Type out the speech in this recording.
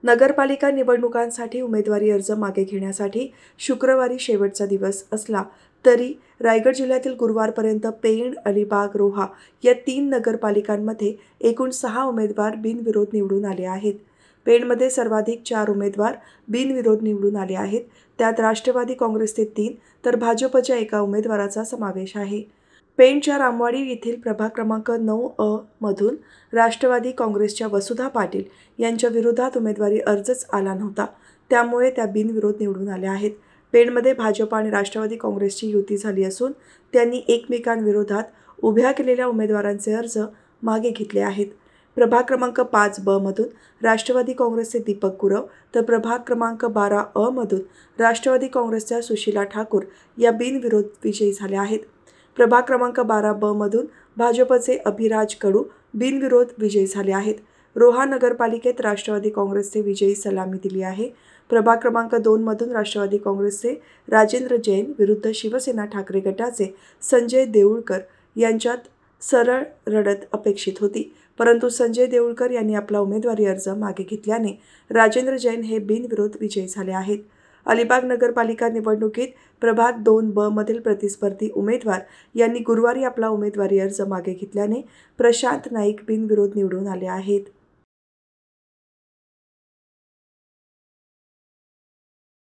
नगरपालिका निवडणुकांसाठी उमेदवारी अर्ज मागे घेण्यासाठी शुक्रवारी शेवटचा दिवस असला तरी रायगड जिल्ह्यातील गुरुवारपर्यंत पेण, अलिबाग, रोहा या 3 नगरपालिकांमध्ये एकूण 6 उमेदवार बिनविरोध निवडून आले आहेत. पेणमध्ये सर्वाधिक 4 उमेदवार बिनविरोध निवडून आले आहेत. त्यात राष्ट्रवादी काँग्रेसचे 3 तर भाजपच्या 1 उमेदवाराचा समावेश आहे. पेणच्या रामवाडी येथील प्रभाग क्रमांक 9 मधून राष्ट्रवादी काँग्रेसच्या वसुधा पाटील यांच्या विरोधात उमेदवारी अर्जच आला नव्हता. त्यामुळे त्या बिनविरोध निवडून आल्या आहेत. पेणमध्ये भाजप आणि राष्ट्रवादी काँग्रेसची युती झाली असून त्यांनी एकमेकांविरोधात उभ्या केलेल्या उमेदवारांचे अर्ज मागे घेतले आहेत. प्रभाग क्रमांक 5 मधून राष्ट्रवादी काँग्रेसचे दीपक गुरव तर प्रभाग क्रमांक 12 मधून राष्ट्रवादी काँग्रेसच्या सुशीला ठाकूर या बिनविरोध विजयी झाल्या आहेत. प्रभाग क्रमांक 12 मधून भाजपचे अभिराज कडू बिनविरोध विजयी झाले आहेत. रोहा नगरपालिकेत राष्ट्रवादी काँग्रेसचे विजयी सलामी दिली आहे. प्रभाग क्रमांक 2 मधून राष्ट्रवादी काँग्रेसचे राजेंद्र जैन विरुद्ध शिवसेना ठाकरे गटाचे संजय देऊळकर यांच्यात सरळ लढत अपेक्षित होती, परंतु संजय देऊळकर यांनी आपला उमेदवारी अर्ज मागे घेतल्याने राजेंद्र जैन हे बिनविरोध विजयी झाले आहेत. अलिबाग नगरपालिका निवडणुकीत प्रभाग 2 मधील प्रतिस्पर्धी उमेदवार यांनी गुरुवारी आपला उमेदवारी अर्ज मागे घेतल्याने प्रशांत नाईक बिनविरोध निवडून आले आहेत.